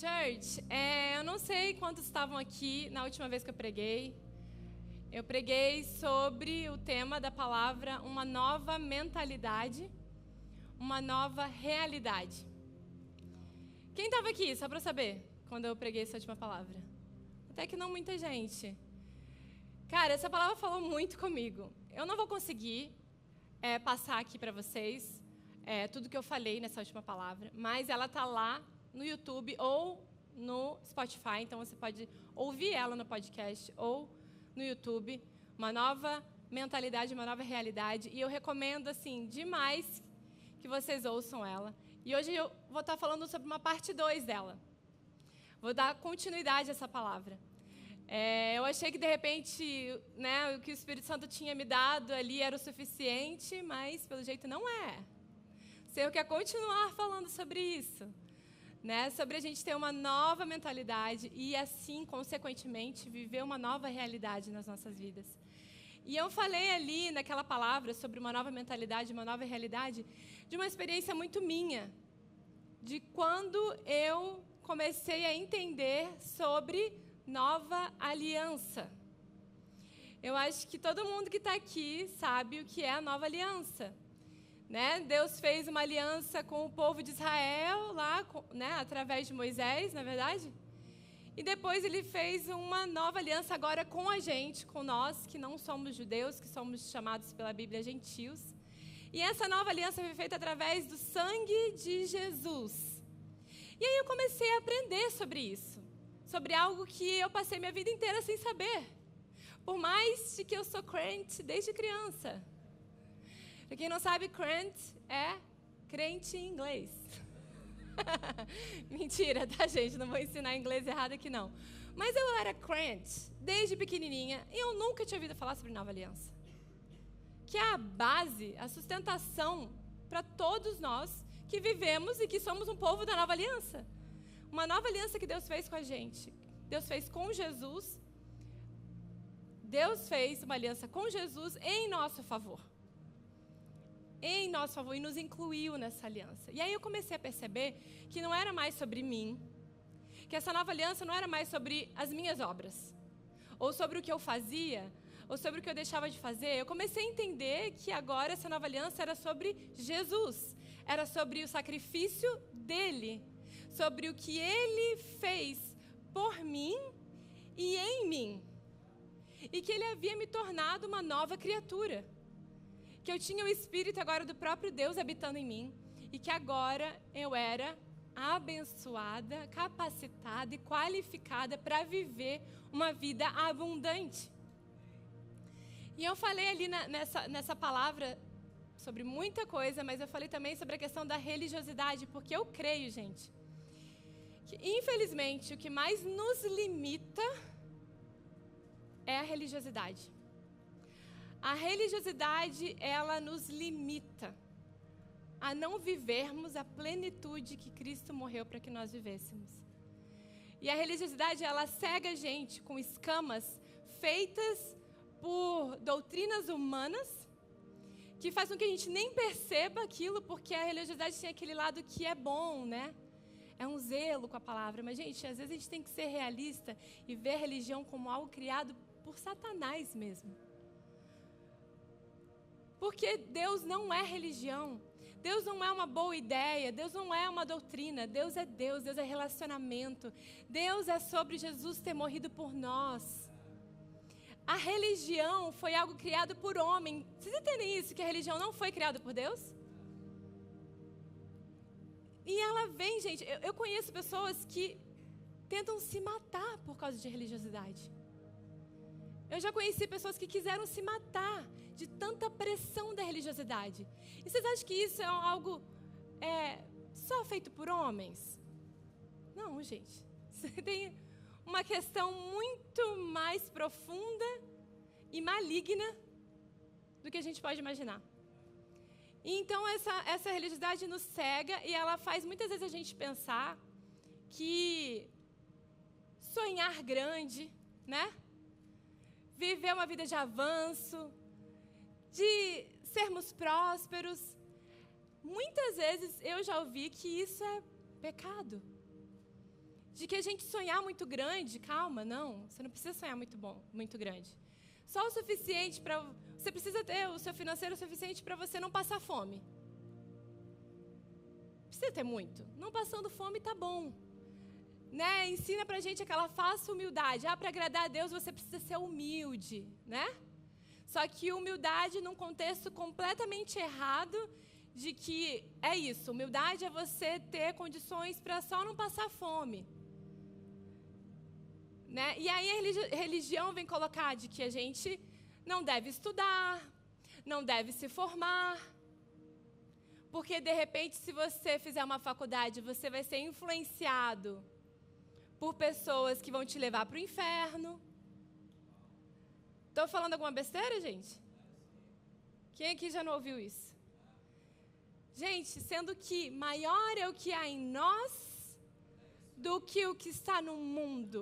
Church, eu não sei quantos estavam aqui na última vez que eu preguei. Eu preguei sobre o tema da palavra uma nova mentalidade, uma nova realidade. Quem estava aqui, só para saber, quando eu preguei essa última palavra? Até que não muita gente. Cara, essa palavra falou muito comigo. Eu não vou conseguir passar aqui para vocês tudo que eu falei nessa última palavra, mas ela está lá no YouTube ou no Spotify, então você pode ouvir ela no podcast ou no YouTube. Uma nova mentalidade, uma nova realidade. E eu recomendo, assim, demais que vocês ouçam ela. E hoje eu vou estar falando sobre uma parte 2 dela. Vou dar continuidade a essa palavra. Eu achei que, de repente, né, o que o Espírito Santo tinha me dado ali era o suficiente, mas, pelo jeito, não é. O Senhor quer continuar falando sobre isso. Né, sobre a gente ter uma nova mentalidade e, assim, consequentemente, viver uma nova realidade nas nossas vidas. E eu falei ali, naquela palavra, sobre uma nova mentalidade, uma nova realidade, de uma experiência muito minha, de quando eu comecei a entender sobre nova aliança. Eu acho que todo mundo que está aqui sabe o que é a nova aliança. Né? Deus fez uma aliança com o povo de Israel, lá, né, através de Moisés, na verdade. E depois ele fez uma nova aliança agora com a gente, com nós, que não somos judeus, que somos chamados pela Bíblia gentios. E essa nova aliança foi feita através do sangue de Jesus. E aí eu comecei a aprender sobre isso. Sobre algo que eu passei minha vida inteira sem saber. Por mais de que eu sou crente desde criança. Para quem não sabe, crente é crente em inglês. Mentira, tá, gente? Não vou ensinar inglês errado aqui, não. Mas eu era crente desde pequenininha e eu nunca tinha ouvido falar sobre nova aliança. Que é a base, a sustentação para todos nós que vivemos e que somos um povo da nova aliança. Uma nova aliança que Deus fez com a gente. Deus fez com Jesus. Deus fez uma aliança com Jesus em nosso favor. Em nosso favor, e nos incluiu nessa aliança. E aí eu comecei a perceber que não era mais sobre mim, que essa nova aliança não era mais sobre as minhas obras, ou sobre o que eu fazia, ou sobre o que eu deixava de fazer. Eu comecei a entender que agora essa nova aliança era sobre Jesus, era sobre o sacrifício dele, sobre o que ele fez por mim e em mim, e que ele havia me tornado uma nova criatura. Que eu tinha o Espírito agora do próprio Deus habitando em mim e que agora eu era abençoada, capacitada e qualificada para viver uma vida abundante. E eu falei ali nessa palavra sobre muita coisa, mas eu falei também sobre a questão da religiosidade, porque eu creio, gente, que infelizmente o que mais nos limita é a religiosidade. A religiosidade, ela nos limita a não vivermos a plenitude que Cristo morreu para que nós vivêssemos. E a religiosidade, ela cega a gente com escamas feitas por doutrinas humanas, que faz com que a gente nem perceba aquilo, porque a religiosidade tem aquele lado que é bom, né? É um zelo com a palavra. Mas, gente, às vezes a gente tem que ser realista e ver a religião como algo criado por Satanás mesmo. Porque Deus não é religião, Deus não é uma boa ideia, Deus não é uma doutrina, Deus é relacionamento, Deus é sobre Jesus ter morrido por nós. A religião foi algo criado por homem. Vocês entendem isso, que a religião não foi criada por Deus? E ela vem, gente, eu conheço pessoas que tentam se matar por causa de religiosidade. Eu já conheci pessoas que quiseram se matar de tanta pressão da religiosidade. E vocês acham que isso é algo só feito por homens? Não, gente. Tem uma questão muito mais profunda e maligna do que a gente pode imaginar. E então essa religiosidade nos cega e ela faz muitas vezes a gente pensar que sonhar grande, né? Viver uma vida de avanço, de sermos prósperos. Muitas vezes eu já ouvi que isso é pecado. de que a gente sonhar muito grande. Calma, não, você não precisa sonhar muito grande. Só o suficiente para... Você precisa ter o seu financeiro suficiente para você não passar fome. Precisa ter muito. Não passando fome tá bom. Né? Ensina pra gente aquela falsa humildade. Para agradar a Deus você precisa ser humilde, né? Só que humildade num contexto completamente errado de que é isso. Humildade é você ter condições para só não passar fome. Né? E aí a religião vem colocar de que a gente não deve estudar, não deve se formar. Porque, de repente, se você fizer uma faculdade, você vai ser influenciado por pessoas que vão te levar para o inferno. Estou falando alguma besteira, gente? Quem aqui já não ouviu isso? Gente, sendo que maior é o que há em nós do que o que está no mundo.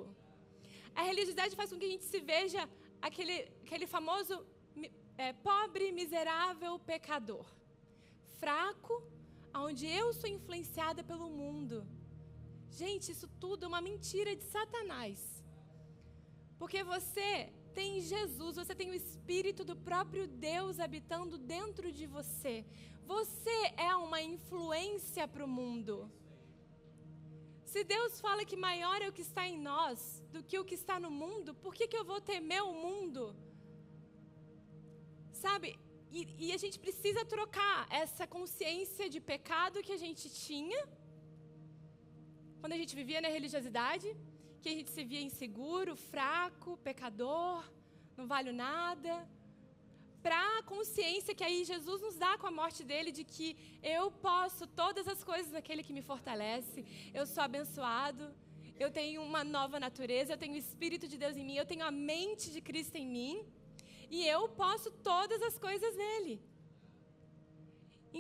A religiosidade faz com que a gente se veja aquele famoso pobre, miserável pecador. Fraco, onde eu sou influenciada pelo mundo. Gente, isso tudo é uma mentira de Satanás. Porque você tem Jesus, você tem o Espírito do próprio Deus habitando dentro de você. Você é uma influência para o mundo. Se Deus fala que maior é o que está em nós do que o que está no mundo, por que eu vou temer o mundo? Sabe? E a gente precisa trocar essa consciência de pecado que a gente tinha quando a gente vivia na religiosidade, que a gente se via inseguro, fraco, pecador, não valho nada, para a consciência que aí Jesus nos dá com a morte dele, de que eu posso todas as coisas naquele que me fortalece, eu sou abençoado, eu tenho uma nova natureza, eu tenho o Espírito de Deus em mim, eu tenho a mente de Cristo em mim, e eu posso todas as coisas nele.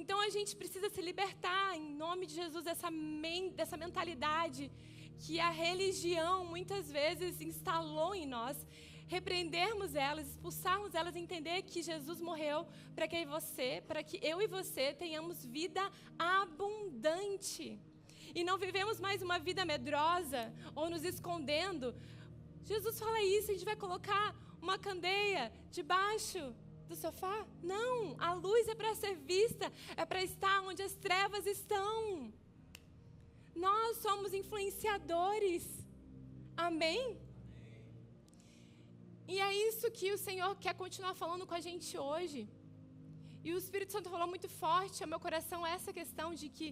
Então a gente precisa se libertar, em nome de Jesus, dessa mentalidade que a religião muitas vezes instalou em nós, repreendermos elas, expulsarmos elas e entender que Jesus morreu para que eu e você tenhamos vida abundante. E não vivemos mais uma vida medrosa ou nos escondendo. Jesus fala isso, a gente vai colocar uma candeia debaixo do sofá? Não, a luz é para ser vista, é para estar onde as trevas estão. Nós somos influenciadores. Amém? E é isso que o Senhor quer continuar falando com a gente hoje. E o Espírito Santo falou muito forte ao meu coração essa questão de que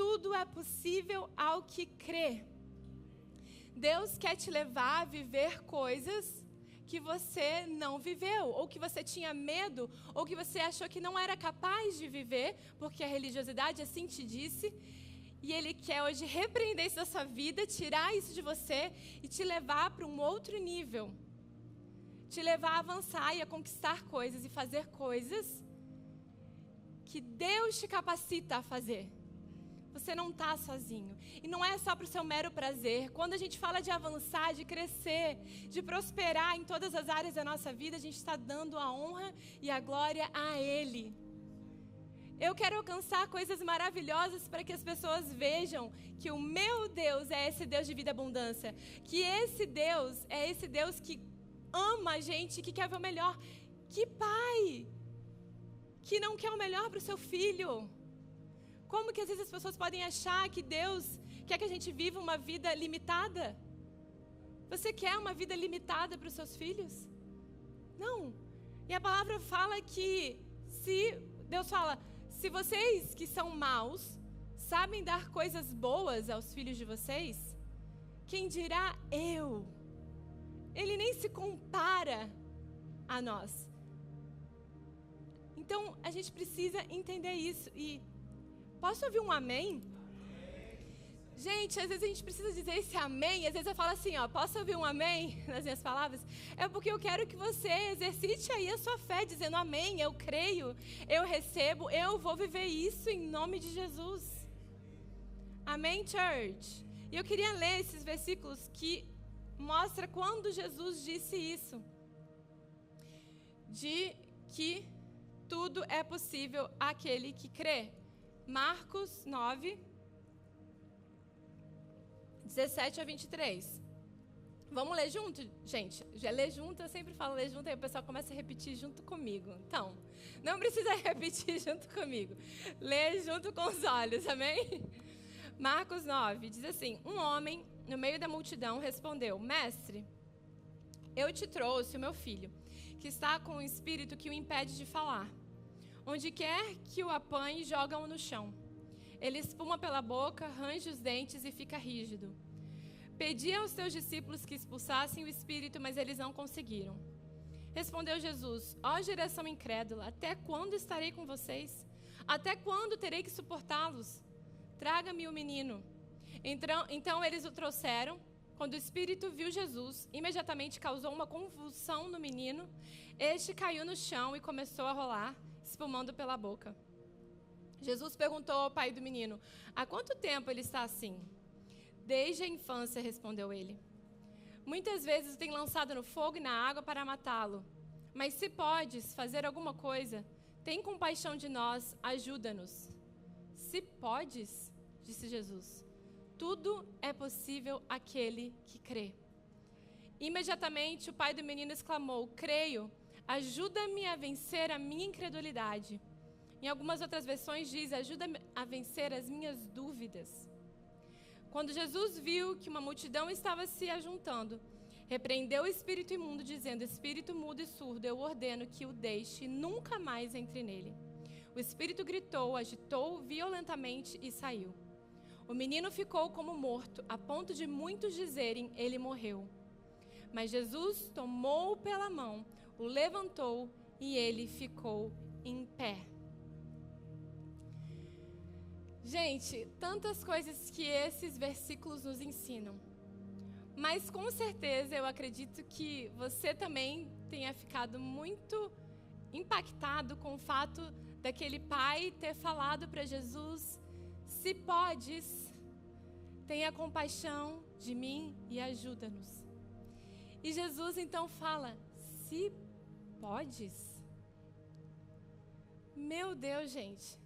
tudo é possível ao que crê. Deus quer te levar a viver coisas que você não viveu, ou que você tinha medo, ou que você achou que não era capaz de viver, porque a religiosidade assim te disse. E Ele quer hoje repreender isso da sua vida, tirar isso de você e te levar para um outro nível. Te levar a avançar e a conquistar coisas e fazer coisas que Deus te capacita a fazer. Você não está sozinho. E não é só para o seu mero prazer. Quando a gente fala de avançar, de crescer, de prosperar em todas as áreas da nossa vida, a gente está dando a honra e a glória a Ele. Eu quero alcançar coisas maravilhosas para que as pessoas vejam que o meu Deus é esse Deus de vida e abundância. Que esse Deus é esse Deus que ama a gente, que quer ver o melhor. Que pai que não quer o melhor para o seu filho? Como que às vezes as pessoas podem achar que Deus quer que a gente viva uma vida limitada? Você quer uma vida limitada para os seus filhos? Não. E a palavra fala que Deus fala, se vocês que são maus sabem dar coisas boas aos filhos de vocês, quem dirá eu? Ele nem se compara a nós. Então a gente precisa entender isso. E posso ouvir um amém? Gente, às vezes a gente precisa dizer esse amém. Às vezes eu falo assim, posso ouvir um amém nas minhas palavras? É porque eu quero que você exercite aí a sua fé, dizendo amém, eu creio, eu recebo, eu vou viver isso em nome de Jesus. Amém, church? E eu queria ler esses versículos que mostram quando Jesus disse isso. De que tudo é possível àquele que crê. Marcos 9, 17 a 23. Vamos ler junto, gente? Já ler junto, eu sempre falo ler junto, aí o pessoal começa a repetir junto comigo. Então, não precisa repetir junto comigo. Lê junto com os olhos, amém? Marcos 9, diz assim: um homem, no meio da multidão, respondeu: Mestre, eu te trouxe o meu filho, que está com um espírito que o impede de falar. Onde quer que o apanhe, joga-o no chão. Ele espuma pela boca, range os dentes e fica rígido. Pedi aos teus discípulos que expulsassem o espírito, mas eles não conseguiram. Respondeu Jesus: ó geração incrédula, até quando estarei com vocês? Até quando terei que suportá-los? Traga-me o menino. Então eles o trouxeram. Quando o espírito viu Jesus, imediatamente causou uma convulsão no menino. Este caiu no chão e começou a rolar, espumando pela boca. Jesus perguntou ao pai do menino: há quanto tempo ele está assim? Desde a infância, respondeu ele. Muitas vezes o tem lançado no fogo e na água para matá-lo. Mas se podes fazer alguma coisa, tem compaixão de nós, ajuda-nos. Se podes, disse Jesus, tudo é possível àquele que crê. Imediatamente o pai do menino exclamou: creio, ajuda-me a vencer a minha incredulidade. Em algumas outras versões diz: ajuda-me a vencer as minhas dúvidas. Quando Jesus viu que uma multidão estava se ajuntando, repreendeu o espírito imundo, dizendo: espírito mudo e surdo, eu ordeno que o deixe e nunca mais entre nele. O espírito gritou, agitou violentamente e saiu. O menino ficou como morto, a ponto de muitos dizerem: ele morreu. Mas Jesus tomou-o pela mão, o levantou e ele ficou em pé. Gente, tantas coisas que esses versículos nos ensinam. Mas com certeza eu acredito que você também tenha ficado muito impactado com o fato daquele pai ter falado para Jesus: se podes, tenha compaixão de mim e ajuda-nos. E Jesus então fala: se podes? Meu Deus, gente.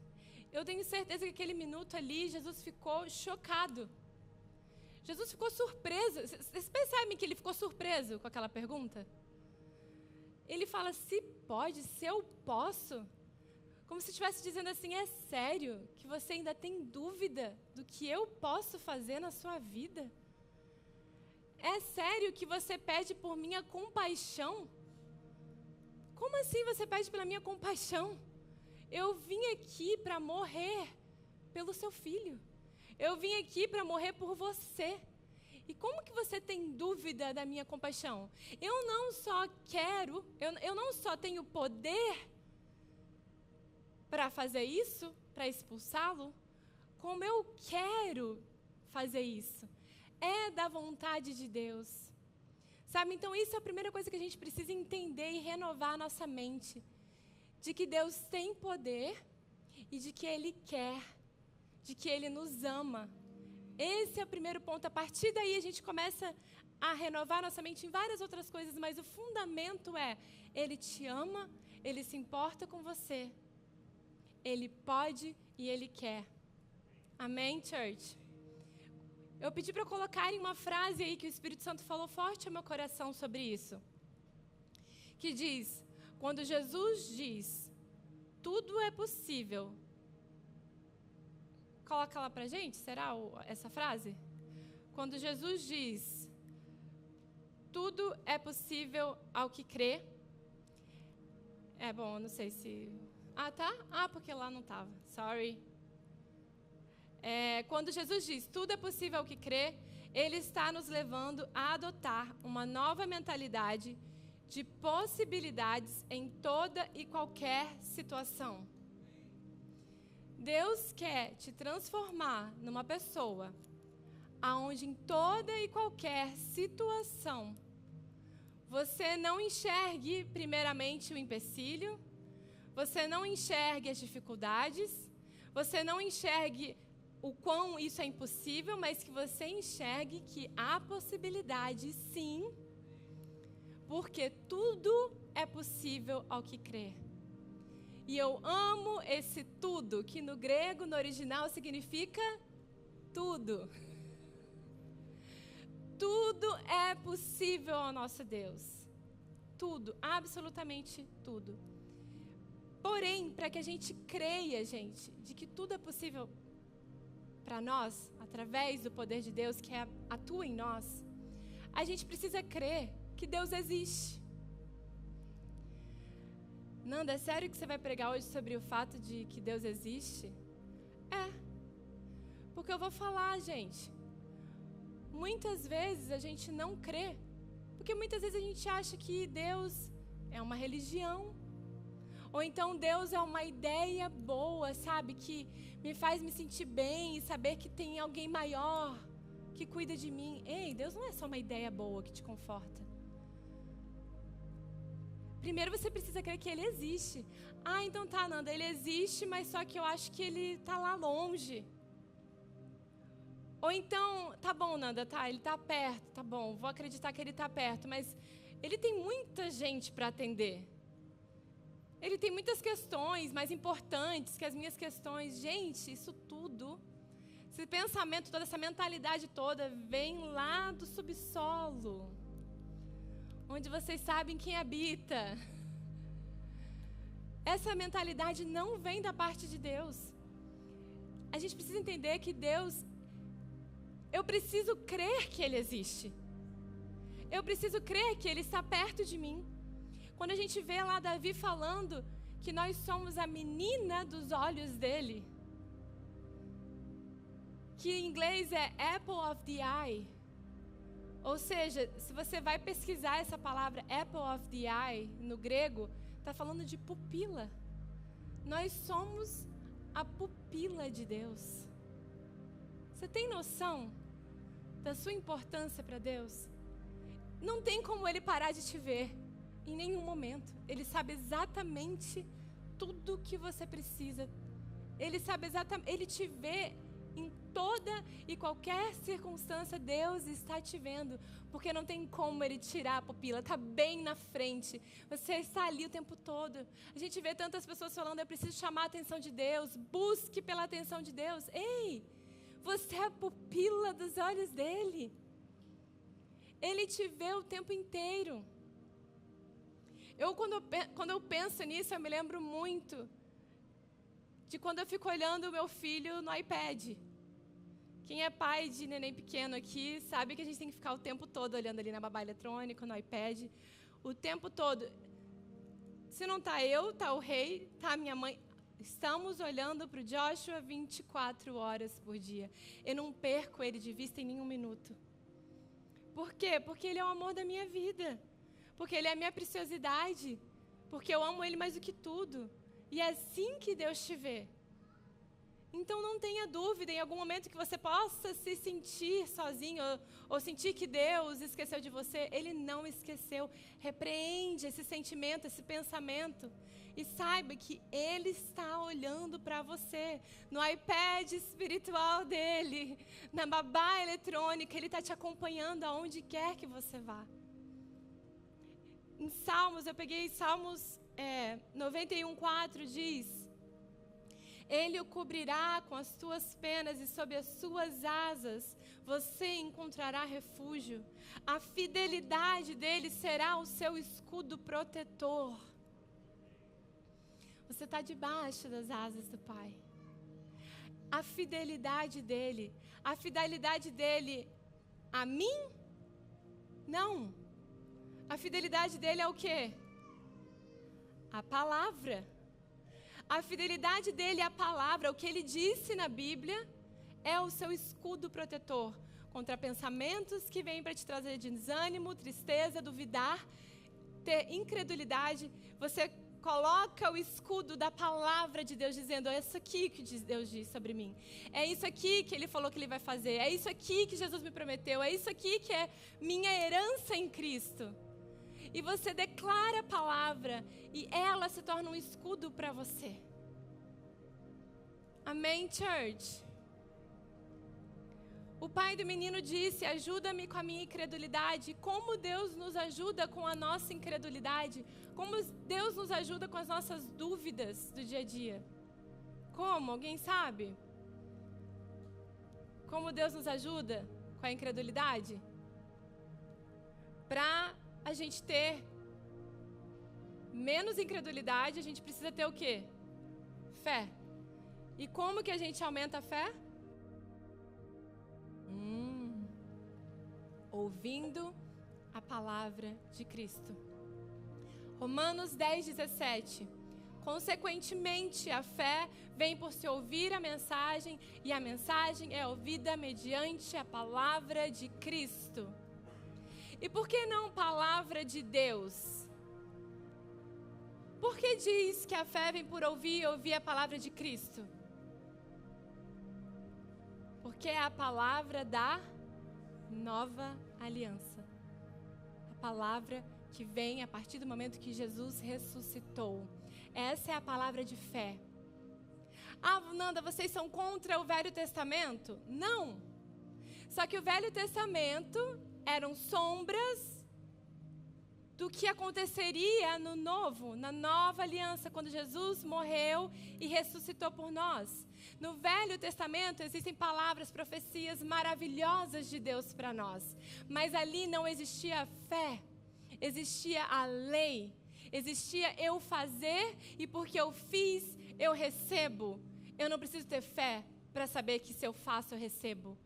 Eu tenho certeza que aquele minuto ali, Jesus ficou chocado. Jesus ficou surpreso. Vocês percebem que ele ficou surpreso com aquela pergunta? Ele fala: se pode, se eu posso? Como se estivesse dizendo assim: é sério que você ainda tem dúvida do que eu posso fazer na sua vida? É sério que você pede por minha compaixão? Como assim você pede pela minha compaixão? Eu vim aqui para morrer pelo seu filho. Eu vim aqui para morrer por você. E como que você tem dúvida da minha compaixão? Eu não só quero, eu não só tenho poder para fazer isso, para expulsá-lo, como eu quero fazer isso. É da vontade de Deus. Sabe, então isso é a primeira coisa que a gente precisa entender e renovar a nossa mente. De que Deus tem poder e de que Ele quer, de que Ele nos ama. Esse é o primeiro ponto. A partir daí a gente começa a renovar nossa mente em várias outras coisas, mas o fundamento é: Ele te ama, Ele se importa com você, Ele pode e Ele quer. Amém, church? Eu pedi para colocarem uma frase aí que o Espírito Santo falou forte ao meu coração sobre isso. Que diz: quando Jesus diz, tudo é possível. Coloca lá pra gente, será essa frase? Quando Jesus diz, tudo é possível ao que crê. É bom, eu não sei se... Ah, tá? Ah, porque lá não estava. Sorry. Quando Jesus diz, tudo é possível ao que crê, Ele está nos levando a adotar uma nova mentalidade de possibilidades em toda e qualquer situação. Deus quer te transformar numa pessoa aonde em toda e qualquer situação você não enxergue primeiramente o empecilho, você não enxergue as dificuldades, você não enxergue o quão isso é impossível, mas que você enxergue que há possibilidade sim, porque tudo é possível ao que crê. E eu amo esse tudo, que no grego, no original, significa tudo. é possível ao nosso Deus. Tudo, absolutamente tudo. Porém, para que a gente creia, gente, de que tudo é possível para nós, através do poder de Deus que atua em nós, a gente precisa crer que Deus existe. Nanda, é sério que você vai pregar hoje sobre o fato de que Deus existe? É. Porque eu vou falar, gente. Muitas vezes a gente não crê. Porque muitas vezes a gente acha que Deus é uma religião. Ou então Deus é uma ideia boa, sabe? Que me faz me sentir bem e saber que tem alguém maior que cuida de mim. Ei, Deus não é só uma ideia boa que te conforta. Primeiro você precisa crer que Ele existe. Ah, então tá, Nanda, Ele existe, mas só que eu acho que Ele tá lá longe. Ou então, tá bom, Nanda, tá, Ele tá perto, tá bom, vou acreditar que Ele tá perto, mas Ele tem muita gente para atender. Ele tem muitas questões mais importantes que as minhas questões. Gente, isso tudo, esse pensamento, toda essa mentalidade toda, vem lá do subsolo, onde vocês sabem quem habita. Essa mentalidade não vem da parte de Deus. A gente precisa entender que Deus, eu preciso crer que Ele existe. Eu preciso crer que Ele está perto de mim. Quando a gente vê lá Davi falando que nós somos a menina dos olhos dele, que em inglês é apple of the eye. Ou seja, se você vai pesquisar essa palavra apple of the eye no grego, está falando de pupila. Nós somos a pupila de Deus. Você tem noção da sua importância para Deus? Não tem como Ele parar de te ver. Em nenhum momento. Ele sabe exatamente tudo o que você precisa. Ele sabe exatamente, Ele te vê em toda e qualquer circunstância. Deus está te vendo, porque não tem como Ele tirar a pupila, está bem na frente. Você está ali o tempo todo. A gente vê tantas pessoas falando, eu preciso chamar a atenção de Deus, busque pela atenção de Deus. Ei, você é a pupila dos olhos dEle. Ele te vê o tempo inteiro. Quando eu penso nisso, eu me lembro muito de quando eu fico olhando o meu filho no iPad. Quem é pai de neném pequeno aqui sabe que a gente tem que ficar o tempo todo olhando ali na babá eletrônica, no iPad, o tempo todo. Se não tá eu, tá o rei, tá a minha mãe. Estamos olhando para o Joshua 24 horas por dia. Eu não perco ele de vista em nenhum minuto. Por quê? Porque ele é o amor da minha vida. Porque Ele é a minha preciosidade. Porque eu amo Ele mais do que tudo. E é assim que Deus te vê. Então não tenha dúvida, em algum momento que você possa se sentir sozinho, ou sentir que Deus esqueceu de você, Ele não esqueceu. Repreende esse sentimento, esse pensamento. E saiba que Ele está olhando para você, no iPad espiritual dEle, na babá eletrônica, Ele está te acompanhando aonde quer que você vá. Em Salmos, eu peguei Salmos 91:4, diz: Ele o cobrirá com as tuas penas e sob as suas asas você encontrará refúgio. A fidelidade dele será o seu escudo protetor. Você está debaixo das asas do Pai. A fidelidade dele a mim? Não. A fidelidade dele é o quê? A palavra. A fidelidade dele à palavra, o que ele disse na Bíblia, é o seu escudo protetor contra pensamentos que vêm para te trazer desânimo, tristeza, duvidar, ter incredulidade. Você coloca o escudo da palavra de Deus dizendo, é isso aqui que Deus diz sobre mim. É isso aqui que Ele falou que Ele vai fazer. É isso aqui que Jesus me prometeu. É isso aqui que é minha herança em Cristo. E você declara a palavra e ela se torna um escudo para você. Amém, church? O pai do menino disse, ajuda-me com a minha incredulidade. Como Deus nos ajuda com a nossa incredulidade? Como Deus nos ajuda com as nossas dúvidas do dia a dia? Como? Alguém sabe? Como Deus nos ajuda com a incredulidade? Para a gente ter menos incredulidade, a gente precisa ter o quê? Fé. E como que a gente aumenta a fé? Ouvindo a palavra de Cristo. Romanos 10:17. Consequentemente, a fé vem por se ouvir a mensagem, e a mensagem é ouvida mediante a palavra de Cristo. E por que não palavra de Deus? Por que diz que a fé vem por ouvir e ouvir a palavra de Cristo? Porque é a palavra da nova aliança. A palavra que vem a partir do momento que Jesus ressuscitou. Essa é a palavra de fé. Ah, Nanda, vocês são contra o Velho Testamento? Não. Só que o Velho Testamento eram sombras do que aconteceria no novo, na nova aliança, quando Jesus morreu e ressuscitou por nós. No Velho Testamento existem palavras, profecias maravilhosas de Deus para nós. Mas ali não existia fé, existia a lei. Existia eu fazer e porque eu fiz, eu recebo. Eu não preciso ter fé para saber que se eu faço, eu recebo.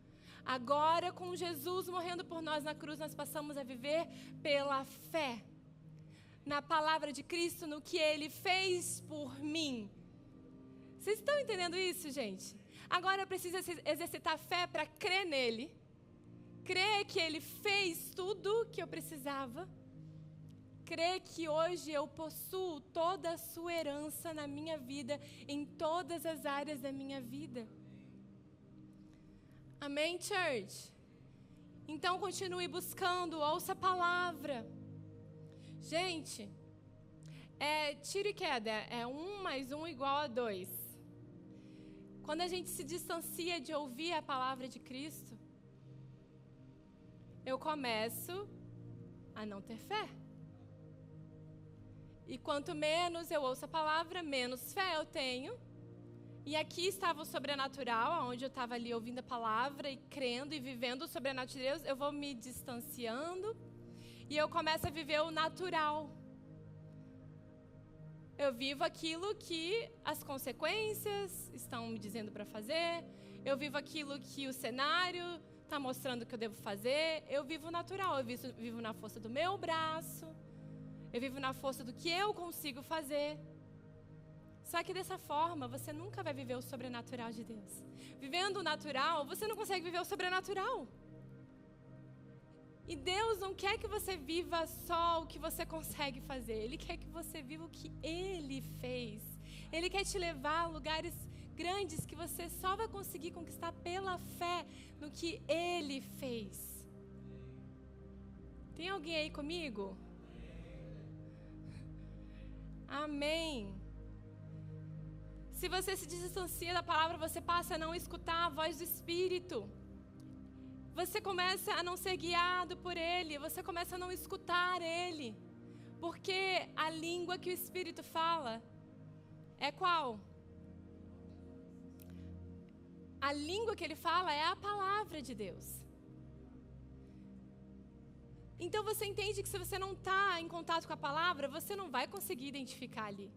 Agora, com Jesus morrendo por nós na cruz, nós passamos a viver pela fé. Na palavra de Cristo, no que Ele fez por mim. Vocês estão entendendo isso, gente? Agora eu preciso exercitar fé para crer nele. Crer que Ele fez tudo que eu precisava. Crer que hoje eu possuo toda a sua herança na minha vida, em todas as áreas da minha vida. Amém, church? Então continue buscando, ouça a palavra. Gente, tiro e queda, é 1 mais 1 igual a 2. Quando a gente se distancia de ouvir a palavra de Cristo, eu começo a não ter fé. E quanto menos eu ouço a palavra, menos fé eu tenho. E aqui estava o sobrenatural, onde eu estava ali ouvindo a palavra e crendo e vivendo o sobrenatural de Deus. Eu vou me distanciando e eu começo a viver o natural. Eu vivo aquilo que as consequências estão me dizendo para fazer. Eu vivo aquilo que o cenário está mostrando que eu devo fazer. Eu vivo o natural, eu vivo na força do meu braço. Eu vivo na força do que eu consigo fazer. Só que dessa forma, você nunca vai viver o sobrenatural de Deus. Vivendo o natural, você não consegue viver o sobrenatural. E Deus não quer que você viva só o que você consegue fazer. Ele quer que você viva o que Ele fez. Ele quer te levar a lugares grandes que você só vai conseguir conquistar pela fé no que Ele fez. Tem alguém aí comigo? Amém. Se você se distancia da palavra, você passa a não escutar a voz do Espírito. Você começa a não ser guiado por Ele. Você começa a não escutar Ele. Porque a língua que o Espírito fala é qual? A língua que Ele fala é a palavra de Deus. Então você entende que se você não está em contato com a palavra, você não vai conseguir identificar ali.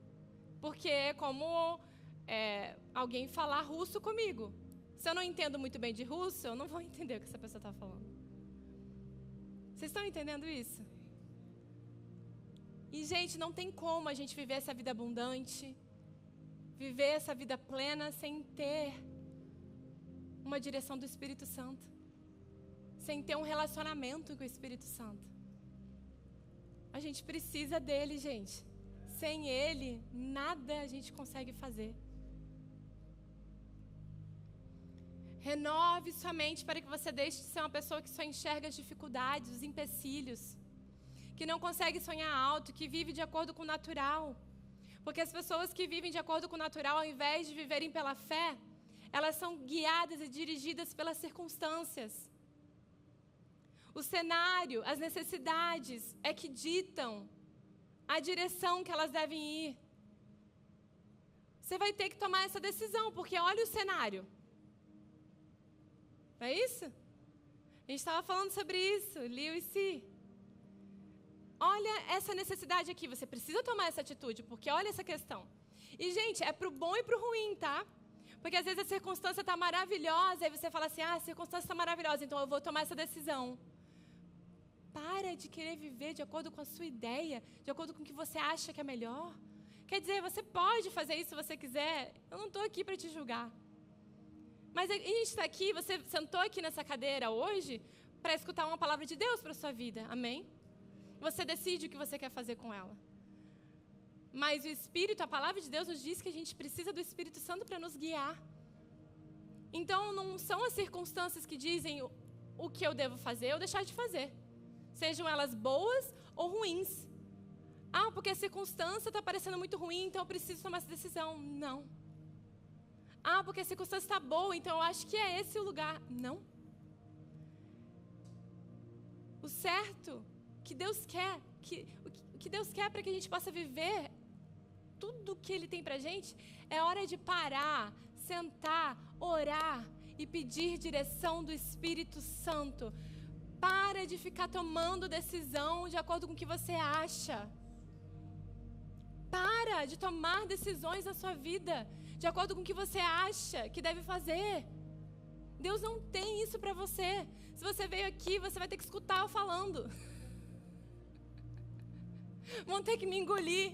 Porque é como alguém falar russo comigo. Se eu não entendo muito bem de russo, eu não vou entender o que essa pessoa está falando. Vocês estão entendendo isso? E, gente, não tem como a gente viver essa vida abundante, viver essa vida plena sem ter uma direção do Espírito Santo. Sem ter um relacionamento com o Espírito Santo. A gente precisa dele, gente. Sem ele, nada a gente consegue fazer. Renove sua mente para que você deixe de ser uma pessoa que só enxerga as dificuldades, os empecilhos. Que não consegue sonhar alto, que vive de acordo com o natural. Porque as pessoas que vivem de acordo com o natural, ao invés de viverem pela fé, elas são guiadas e dirigidas pelas circunstâncias. O cenário, as necessidades é que ditam a direção que elas devem ir. Você vai ter que tomar essa decisão, porque olha o cenário. Não é isso? A gente estava falando sobre isso, Liu e Si. olha essa necessidade aqui, você precisa tomar essa atitude, porque olha essa questão. E, gente, é pro bom e pro ruim, tá? Porque às vezes a circunstância está maravilhosa, e você fala assim, a circunstância está maravilhosa, então eu vou tomar essa decisão. Para de querer viver de acordo com a sua ideia, de acordo com o que você acha que é melhor. Quer dizer, você pode fazer isso se você quiser, eu não estou aqui para te julgar. Mas a gente está aqui, você sentou aqui nessa cadeira hoje para escutar uma palavra de Deus para a sua vida, amém? Você decide o que você quer fazer com ela. Mas o Espírito, a palavra de Deus nos diz que a gente precisa do Espírito Santo para nos guiar. Então, não são as circunstâncias que dizem o que eu devo fazer ou deixar de fazer. Sejam elas boas ou ruins. Ah, porque a circunstância está parecendo muito ruim, então eu preciso tomar essa decisão. Não. Ah, porque a circunstância está boa, então eu acho que é esse o lugar. Não. O certo que Deus quer, o que Deus quer para que a gente possa viver tudo o que Ele tem para a gente, é hora de parar, sentar, orar e pedir direção do Espírito Santo. Para de ficar tomando decisão de acordo com o que você acha. Para de tomar decisões na sua vida de acordo com o que você acha que deve fazer. Deus não tem isso para você. Se você veio aqui, você vai ter que escutar eu falando. Vão ter que me engolir.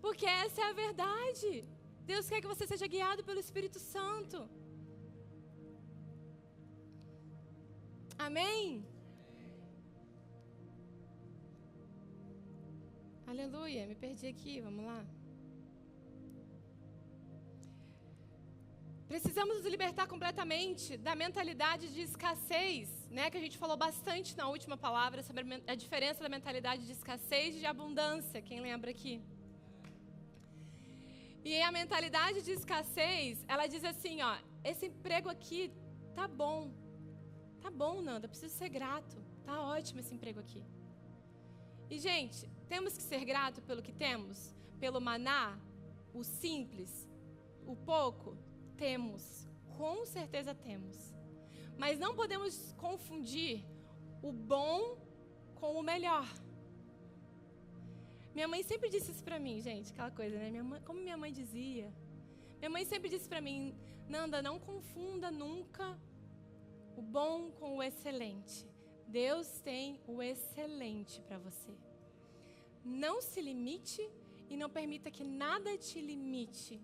Porque essa é a verdade. Deus quer que você seja guiado pelo Espírito Santo. Amém? Aleluia, me perdi aqui, vamos lá. Precisamos nos libertar completamente da mentalidade de escassez, né? Que a gente falou bastante na última palavra sobre a diferença da mentalidade de escassez e de abundância. Quem lembra aqui? E a mentalidade de escassez, ela diz assim, ó, esse emprego aqui tá bom. Tá bom, Nanda, preciso ser grato. Tá ótimo esse emprego aqui. E, gente, temos que ser grato pelo que temos? Pelo maná? O simples? O pouco? Temos. Com certeza temos. Mas não podemos confundir o bom com o melhor. Minha mãe sempre disse isso pra mim, gente, aquela coisa, né? Como minha mãe dizia. Minha mãe sempre disse pra mim, Nanda, não confunda nunca o bom com o excelente. Deus tem o excelente para você. Não se limite e não permita que nada te limite.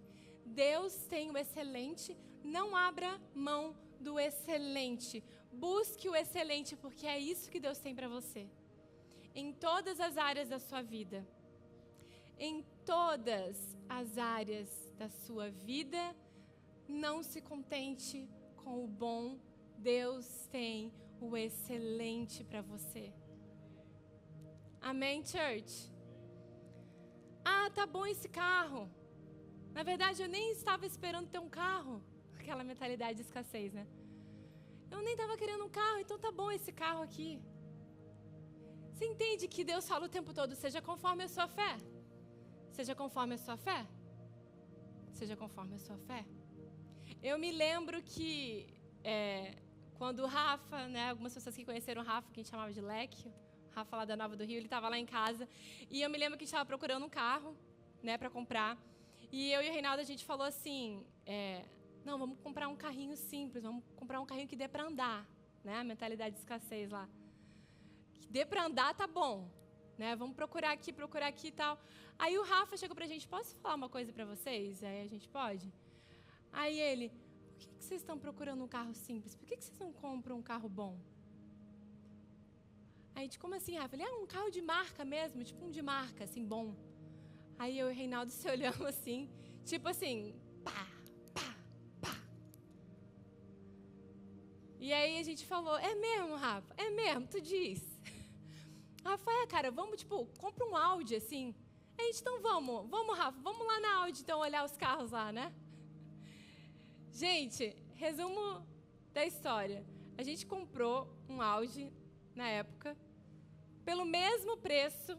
Deus tem o excelente, não abra mão do excelente. Busque o excelente, porque é isso que Deus tem para você. Em todas as áreas da sua vida. Em todas as áreas da sua vida, não se contente com o bom. Deus tem o excelente para você. Amém, church? Ah, tá bom esse carro. Na verdade, eu nem estava esperando ter um carro. Aquela mentalidade de escassez, né? Eu nem estava querendo um carro, então tá bom esse carro aqui. Você entende que Deus fala o tempo todo, seja conforme a sua fé? Seja conforme a sua fé? Seja conforme a sua fé? Eu me lembro que quando o Rafa, né, algumas pessoas que conheceram o Rafa, que a gente chamava de Leque, o Rafa lá da Nova do Rio, ele estava lá em casa, e eu me lembro que a gente estava procurando um carro, né, para comprar, e eu e o Reinaldo, a gente falou assim, não, vamos comprar um carrinho simples, vamos comprar um carrinho que dê para andar, né, a mentalidade de escassez lá. Que dê para andar, tá bom, né, vamos procurar aqui e tal. Aí o Rafa chegou pra gente, posso falar uma coisa para vocês? Aí a gente pode? Aí ele, por que vocês estão procurando um carro simples? Por que vocês não compram um carro bom? Aí a gente, como assim, Rafa? Ele, um carro de marca mesmo, tipo um de marca, assim, bom. Aí eu e o Reinaldo se olhamos assim, tipo assim, pá, pá, pá. E aí a gente falou, é mesmo, Rafa? É mesmo, tu diz. Rafa, cara, vamos, tipo, compra um Audi, assim. Aí a gente, então vamos, Rafa, vamos lá na Audi, então, olhar os carros lá, né? Gente, resumo da história. A gente comprou um Audi, na época, pelo mesmo preço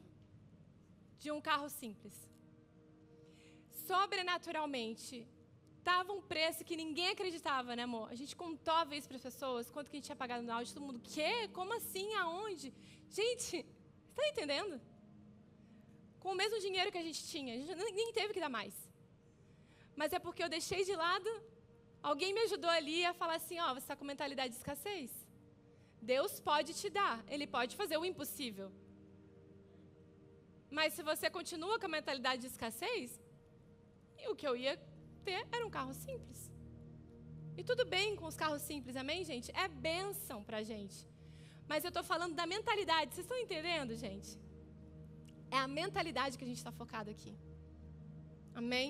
de um carro simples. Sobrenaturalmente, tava um preço que ninguém acreditava, né, amor? A gente contava isso para as pessoas, quanto que a gente tinha pagado no áudio, todo mundo, quê? Como assim? Aonde? Gente, você tá entendendo? Com o mesmo dinheiro que a gente tinha, a gente nem teve que dar mais. Mas é porque eu deixei de lado, alguém me ajudou ali a falar assim, ó, você está com mentalidade de escassez. Deus pode te dar, Ele pode fazer o impossível. Mas se você continua com a mentalidade de escassez, o que eu ia ter era um carro simples. E tudo bem com os carros simples, amém, gente? É bênção pra gente. Mas eu estou falando da mentalidade, vocês estão entendendo, gente? É a mentalidade que a gente está focado aqui. Amém?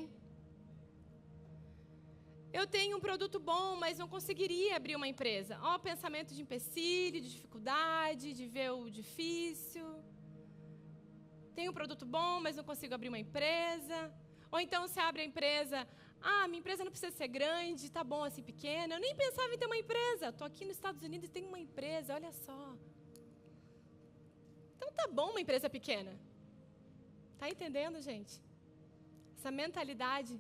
Eu tenho um produto bom, mas não conseguiria abrir uma empresa. Ó, pensamento de empecilho, de dificuldade, de ver o difícil. Tenho um produto bom, mas não consigo abrir uma empresa. Ou então você abre a empresa, minha empresa não precisa ser grande, tá bom assim, pequena. Eu nem pensava em ter uma empresa. Estou aqui nos Estados Unidos e tenho uma empresa, olha só. Então tá bom uma empresa pequena. Tá entendendo, gente? Essa mentalidade.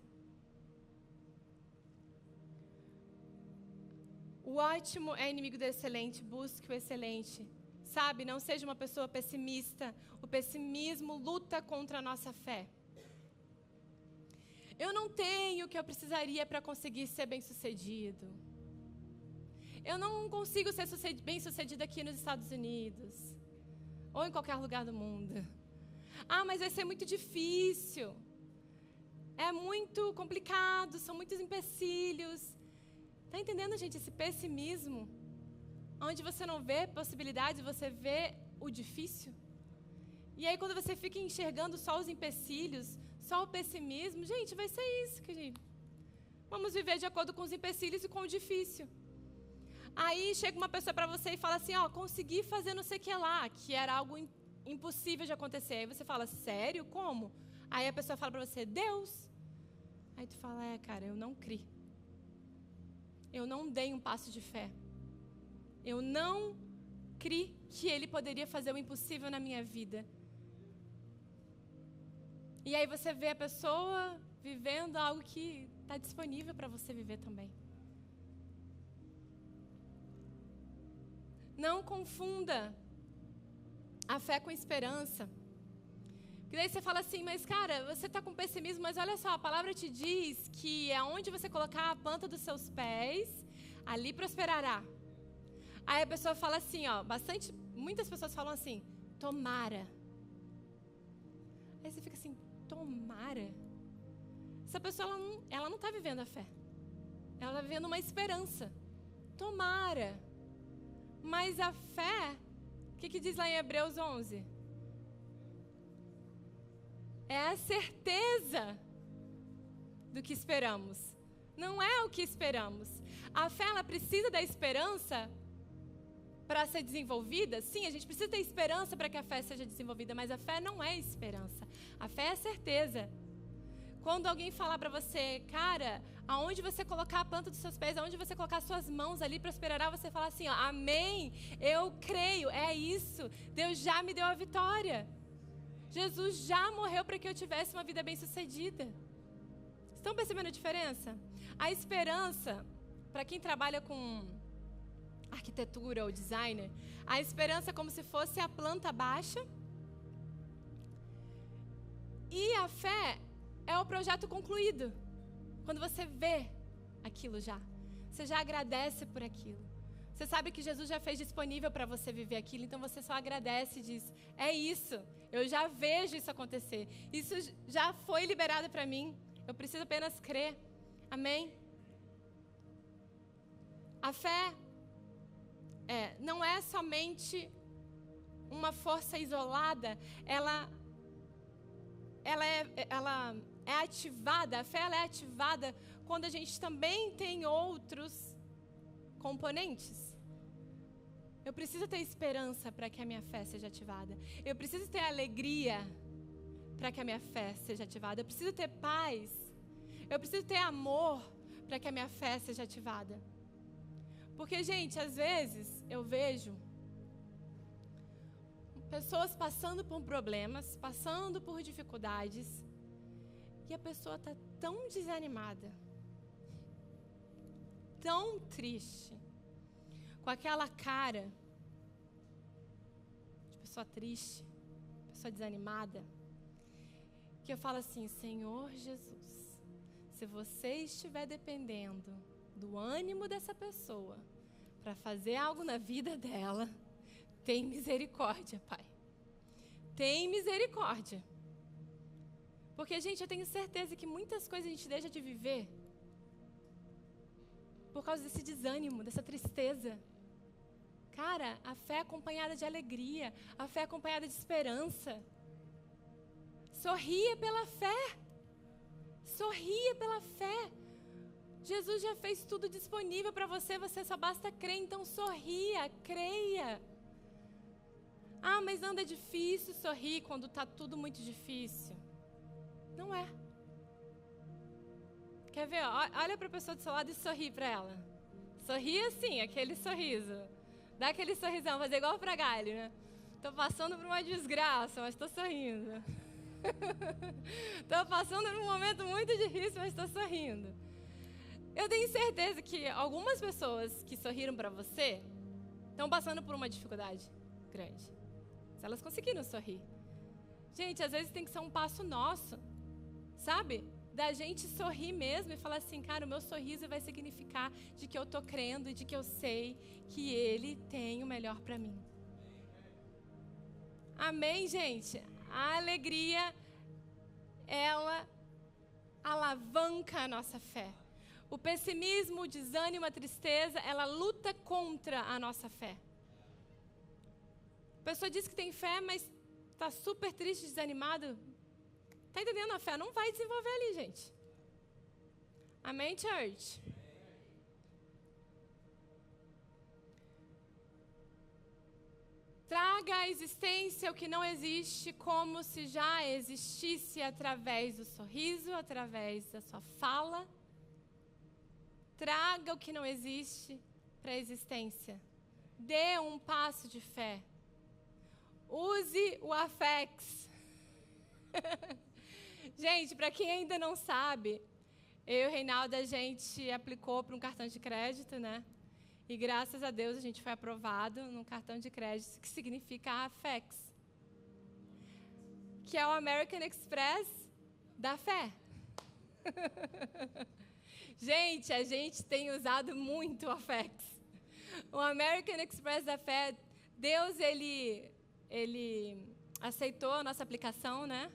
O ótimo é inimigo do excelente, busque o excelente. Sabe, não seja uma pessoa pessimista. O pessimismo luta contra a nossa fé. Eu não tenho o que eu precisaria para conseguir ser bem-sucedido. Eu não consigo ser bem-sucedido aqui nos Estados Unidos. Ou em qualquer lugar do mundo. Mas vai ser muito difícil. É muito complicado, são muitos empecilhos. Está entendendo, gente, esse pessimismo? Onde você não vê possibilidades, você vê o difícil. E aí, quando você fica enxergando só os empecilhos, só o pessimismo, gente, vai ser isso que a gente... Vamos viver de acordo com os empecilhos e com o difícil. Aí chega uma pessoa para você e fala assim, consegui fazer não sei o que lá, que era algo impossível de acontecer. Aí você fala, sério? Como? Aí a pessoa fala para você, Deus. Aí tu fala, cara, eu não criei. Eu não dei um passo de fé. Eu não criei que Ele poderia fazer o impossível na minha vida. E aí você vê a pessoa vivendo algo que está disponível para você viver também. Não confunda a fé com esperança. Porque daí você fala assim, mas cara, você está com pessimismo, mas olha só, a palavra te diz que aonde você colocar a planta dos seus pés, ali prosperará. Aí a pessoa fala assim, muitas pessoas falam assim, tomara. Aí você fica assim, tomara? Essa pessoa, ela não está vivendo a fé. Ela está vivendo uma esperança. Tomara. Mas a fé, o que diz lá em Hebreus 11? É a certeza do que esperamos. Não é o que esperamos. A fé, ela precisa da esperança para ser desenvolvida. Sim, a gente precisa ter esperança para que a fé seja desenvolvida, mas a fé não é esperança. A fé é certeza. Quando alguém falar para você, cara, aonde você colocar a planta dos seus pés, aonde você colocar suas mãos ali, prosperará, você fala assim, amém, eu creio, é isso, Deus já me deu a vitória. Jesus já morreu para que eu tivesse uma vida bem-sucedida. Estão percebendo a diferença? A esperança, para quem trabalha com arquitetura ou designer, a esperança é como se fosse a planta baixa e a fé é o projeto concluído. Quando você vê aquilo já, você já agradece por aquilo. Você sabe que Jesus já fez disponível para você viver aquilo, então você só agradece e diz, é isso, eu já vejo isso acontecer. Isso já foi liberado para mim, eu preciso apenas crer. Amém? A fé não é somente uma força isolada, ela é ativada, a fé ela é ativada quando a gente também tem outros componentes. Eu preciso ter esperança para que a minha fé seja ativada. Eu preciso ter alegria para que a minha fé seja ativada. Eu preciso ter paz. Eu preciso ter amor para que a minha fé seja ativada. Porque, gente, às vezes eu vejo pessoas passando por problemas, passando por dificuldades, e a pessoa está tão desanimada. tão triste, com aquela cara de pessoa triste, pessoa desanimada, que eu falo assim: Senhor Jesus, se você estiver dependendo do ânimo dessa pessoa para fazer algo na vida dela, tem misericórdia, Pai. Tem misericórdia. Porque, gente, eu tenho certeza que muitas coisas a gente deixa de viver por causa desse desânimo, dessa tristeza. Cara, a fé é acompanhada de alegria, a fé é acompanhada de esperança. Sorria pela fé. Sorria pela fé. Jesus já fez tudo disponível para você, você só basta crer, então sorria, creia. Ah, mas anda difícil sorrir quando está tudo muito difícil. Não é. Quer ver? Olha para a pessoa do seu lado e sorri para ela. Sorri assim, aquele sorriso. Dá aquele sorrisão, fazer igual para Galho, né? Estou passando por uma desgraça, mas estou sorrindo. Estou passando por um momento muito difícil, mas estou sorrindo. Eu tenho certeza que algumas pessoas que sorriram para você estão passando por uma dificuldade grande. Se elas conseguiram sorrir. Gente, às vezes tem que ser um passo nosso, sabe? Da gente sorrir mesmo e falar assim: cara, o meu sorriso vai significar de que eu estou crendo e de que eu sei que Ele tem o melhor para mim. Amém, gente? A alegria, ela alavanca a nossa fé. O pessimismo, o desânimo, a tristeza, ela luta contra a nossa fé. A pessoa diz que tem fé, mas está super triste, desanimado. Está entendendo? A fé não vai desenvolver ali, gente. Amém, church? Traga à existência o que não existe como se já existisse através do sorriso, através da sua fala. Traga o que não existe para a existência. Dê um passo de fé. Use o Afex. Gente, para quem ainda não sabe, eu e o Reinaldo, a gente aplicou para um cartão de crédito, né? E graças a Deus a gente foi aprovado num cartão de crédito que significa Afex, que é o American Express da fé. Gente, a gente tem usado muito o Afex. O American Express da fé, Deus, ele aceitou a nossa aplicação, né?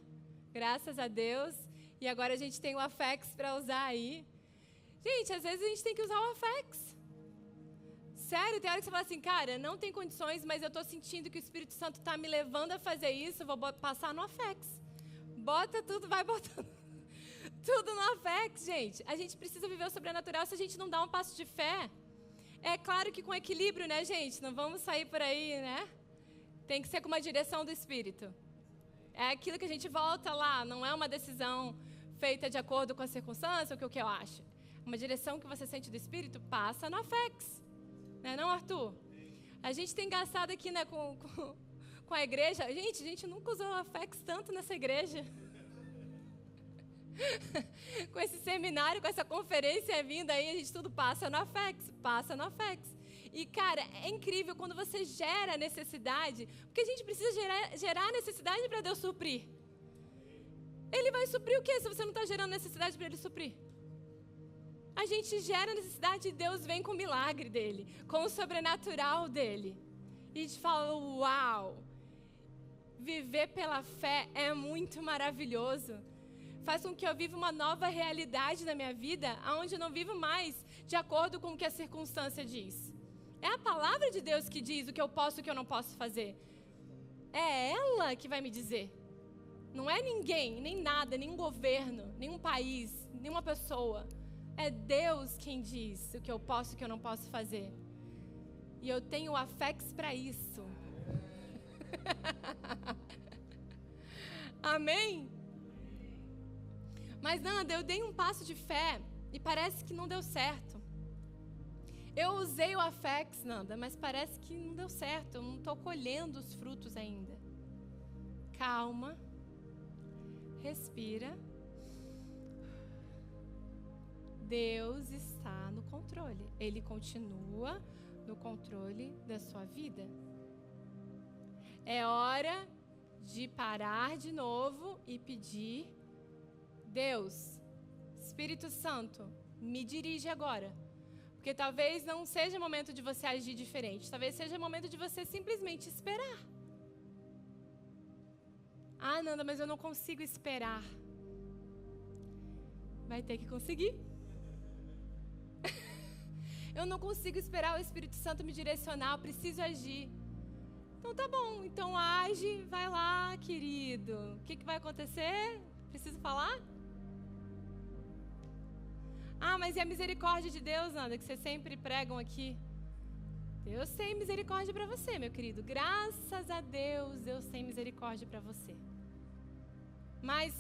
Graças a Deus. E agora a gente tem o Afex para usar aí. Gente, às vezes a gente tem que usar o Afex. Sério, tem hora que você fala assim: cara, não tem condições, mas eu estou sentindo que o Espírito Santo está me levando a fazer isso, eu vou passar no Afex. Bota tudo, vai botando tudo no Afex, gente. A gente precisa viver o sobrenatural se a gente não dá um passo de fé. É claro que com equilíbrio, né, gente? Não vamos sair por aí, né? Tem que ser com uma direção do Espírito. É aquilo que a gente volta lá, não é uma decisão feita de acordo com a circunstância ou com o que eu acho. Uma direção que você sente do Espírito, passa no Afex. Não é não, Arthur? A gente tem gastado aqui, né, com a igreja. Gente, a gente nunca usou o Afex tanto nessa igreja. Com esse seminário, com essa conferência vindo aí, a gente tudo passa no Afex, passa no Afex. E, cara, é incrível quando você gera necessidade, porque a gente precisa gerar necessidade para Deus suprir. Ele vai suprir o quê se você não está gerando necessidade para Ele suprir? A gente gera necessidade e Deus vem com o milagre dEle, com o sobrenatural dEle. E a gente fala: uau, viver pela fé é muito maravilhoso. Faz com que eu viva uma nova realidade na minha vida, onde eu não vivo mais de acordo com o que a circunstância diz. É a palavra de Deus que diz o que eu posso e o que eu não posso fazer. É ela que vai me dizer. Não é ninguém, nem nada, nenhum governo, nenhum país, nenhuma pessoa. É Deus quem diz o que eu posso e o que eu não posso fazer. E eu tenho o Afex para isso. Amém? Mas, Nanda, eu dei um passo de fé e parece que não deu certo. Eu usei o Afex, Nanda, mas parece que não deu certo. Eu não estou colhendo os frutos ainda. Calma. Respira. Deus está no controle. Ele continua no controle da sua vida. É hora de parar de novo e pedir: Deus, Espírito Santo, me dirige agora. Porque talvez não seja momento de você agir diferente. Talvez seja momento de você simplesmente esperar. Ah, Nanda, mas eu não consigo esperar. Vai ter que conseguir. Eu não consigo esperar o Espírito Santo me direcionar, eu preciso agir. Então tá bom, então age, vai lá, querido. O que vai acontecer? Preciso falar? Ah, mas e a misericórdia de Deus, Nanda, que vocês sempre pregam aqui? Deus tem misericórdia para você, meu querido. Graças a Deus, Deus tem misericórdia para você. Mas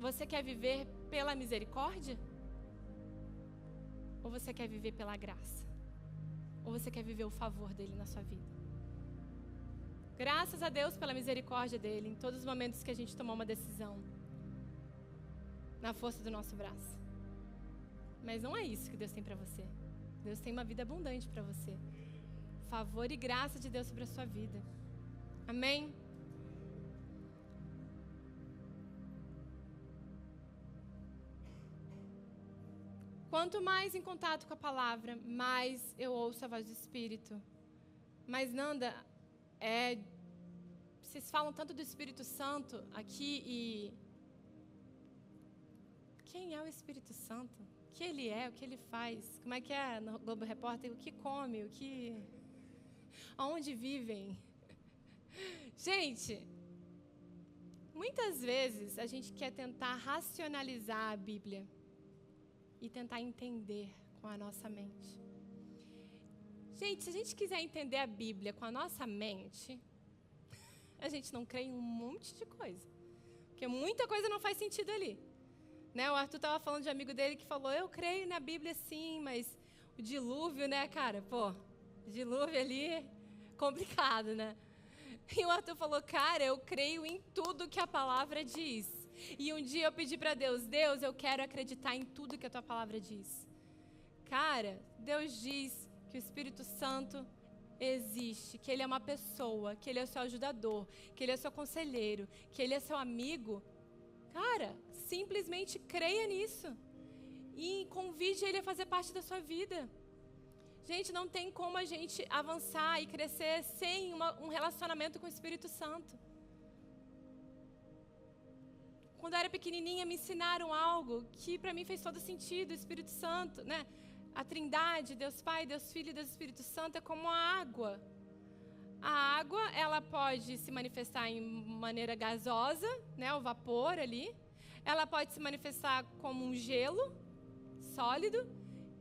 você quer viver pela misericórdia? Ou você quer viver pela graça? Ou você quer viver o favor dele na sua vida? Graças a Deus pela misericórdia dele, em todos os momentos que a gente tomou uma decisão, na força do nosso braço. Mas não é isso que Deus tem para você. Deus tem uma vida abundante para você. Favor e graça de Deus sobre a sua vida. Amém? Quanto mais em contato com a palavra, mais eu ouço a voz do Espírito. Mas, Nanda, vocês falam tanto do Espírito Santo aqui e... Quem é o Espírito Santo? O que ele é? O que ele faz? Como é que é no Globo Repórter? O que come? Aonde vivem? Gente, muitas vezes a gente quer tentar racionalizar a Bíblia e tentar entender com a nossa mente. Gente, se a gente quiser entender a Bíblia com a nossa mente, a gente não crê em um monte de coisa. Porque muita coisa não faz sentido ali. Né? O Arthur estava falando de um amigo dele que falou: eu creio na Bíblia sim, mas o dilúvio, né, cara? Pô, dilúvio ali, complicado, né? E o Arthur falou: cara, eu creio em tudo que a palavra diz. E um dia eu pedi para Deus: Deus, eu quero acreditar em tudo que a tua palavra diz. Cara, Deus diz que o Espírito Santo existe, que ele é uma pessoa, que ele é o seu ajudador, que ele é o seu conselheiro, que ele é seu amigo. Cara, simplesmente creia nisso e convide ele a fazer parte da sua vida. Gente, não tem como a gente avançar e crescer sem um relacionamento com o Espírito Santo. Quando eu era pequenininha, me ensinaram algo que para mim fez todo sentido. O Espírito Santo, né? A Trindade, Deus Pai, Deus Filho e Deus Espírito Santo é como a água. A água, ela pode se manifestar em maneira gasosa, né, o vapor ali. Ela pode se manifestar como um gelo sólido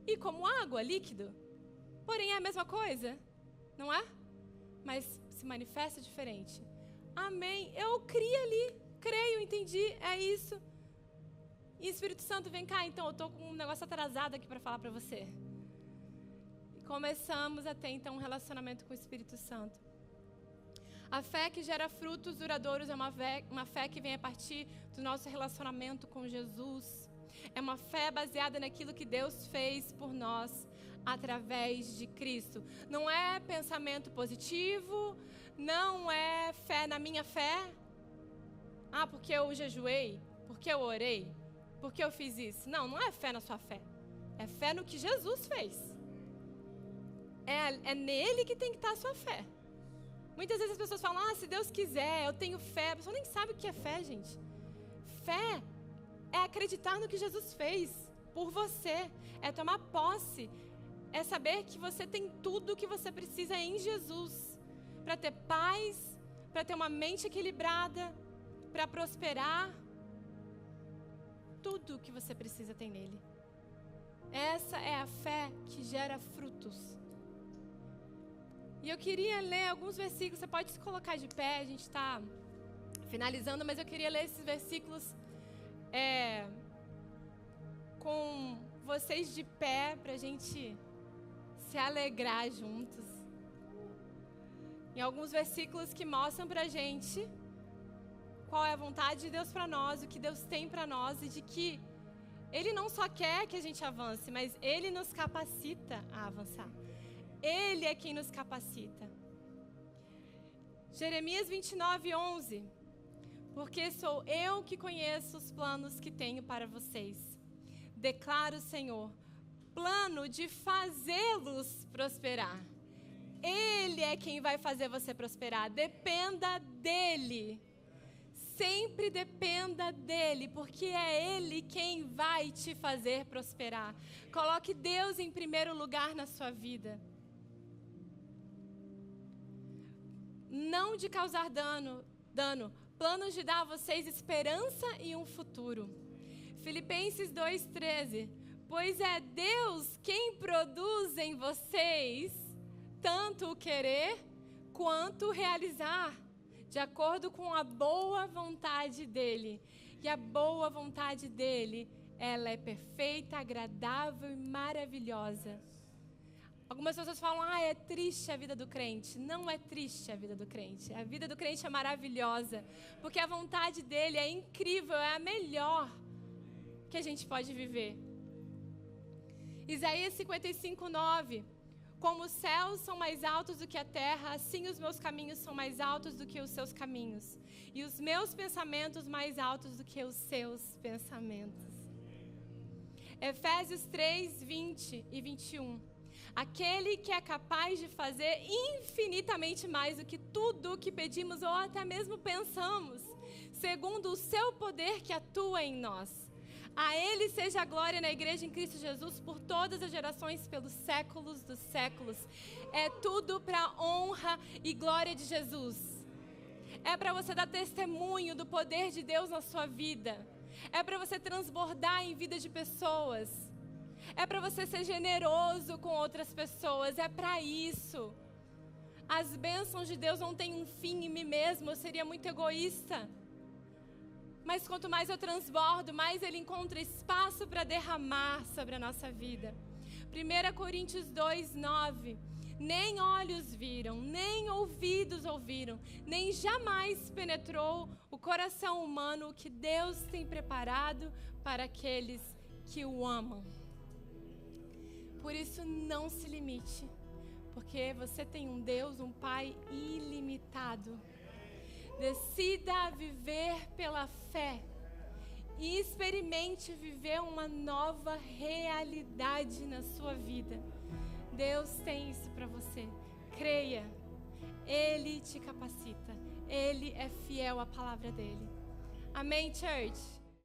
e como água, líquido. Porém, é a mesma coisa, não é? Mas se manifesta diferente. Amém. Eu creio, entendi, é isso. E Espírito Santo, vem cá, então, eu estou com um negócio atrasado aqui para falar para você. E começamos a ter, então, um relacionamento com o Espírito Santo. A fé que gera frutos duradouros é uma fé que vem a partir do nosso relacionamento com Jesus. É uma fé baseada naquilo que Deus fez por nós através de Cristo. Não é pensamento positivo, não é fé na minha fé. Ah, porque eu jejuei, porque eu orei, porque eu fiz isso. Não, não é fé na sua fé. É fé no que Jesus fez. É nele que tem que estar a sua fé. Muitas vezes as pessoas falam: se Deus quiser, eu tenho fé. A pessoa nem sabe o que é fé, gente. Fé é acreditar no que Jesus fez por você. É tomar posse. É saber que você tem tudo o que você precisa em Jesus. Para ter paz, para ter uma mente equilibrada, para prosperar. Tudo o que você precisa tem nele. Essa é a fé que gera frutos. E eu queria ler alguns versículos. Você pode se colocar de pé, a gente está finalizando, mas eu queria ler esses versículos com vocês de pé, para a gente se alegrar juntos. Em alguns versículos que mostram para a gente qual é a vontade de Deus para nós, o que Deus tem para nós, e de que Ele não só quer que a gente avance, mas Ele nos capacita a avançar. Ele é quem nos capacita. Jeremias 29:11. Porque sou eu que conheço os planos que tenho para vocês, declara o Senhor, plano de fazê-los prosperar. Ele é quem vai fazer você prosperar. Dependa dEle. Sempre dependa dEle, porque é Ele quem vai te fazer prosperar. Coloque Deus em primeiro lugar na sua vida. Não de causar dano, planos de dar a vocês esperança e um futuro. Filipenses 2:13. Pois é Deus quem produz em vocês tanto o querer quanto o realizar, de acordo com a boa vontade dEle. E a boa vontade dEle, ela é perfeita, agradável e maravilhosa. Algumas pessoas falam, é triste a vida do crente. Não é triste a vida do crente. A vida do crente é maravilhosa, porque a vontade dEle é incrível, é a melhor que a gente pode viver. Isaías 55:9. Como os céus são mais altos do que a terra, assim os meus caminhos são mais altos do que os seus caminhos, e os meus pensamentos mais altos do que os seus pensamentos. Efésios 3:20 e 21. Aquele que é capaz de fazer infinitamente mais do que tudo o que pedimos ou até mesmo pensamos, segundo o seu poder que atua em nós. A Ele seja a glória na igreja em Cristo Jesus por todas as gerações, pelos séculos dos séculos. É tudo para a honra e glória de Jesus. É para você dar testemunho do poder de Deus na sua vida. É para você transbordar em vida de pessoas. É para você ser generoso com outras pessoas. É para isso. As bênçãos de Deus não têm um fim em mim mesmo. Eu seria muito egoísta. Mas quanto mais eu transbordo, mais Ele encontra espaço para derramar sobre a nossa vida. 1 Coríntios 2:9. Nem olhos viram, nem ouvidos ouviram, nem jamais penetrou o coração humano o que Deus tem preparado para aqueles que o amam. Por isso, não se limite, porque você tem um Deus, um Pai ilimitado. Decida viver pela fé e experimente viver uma nova realidade na sua vida. Deus tem isso para você. Creia, Ele te capacita. Ele é fiel à palavra dEle. Amém, church?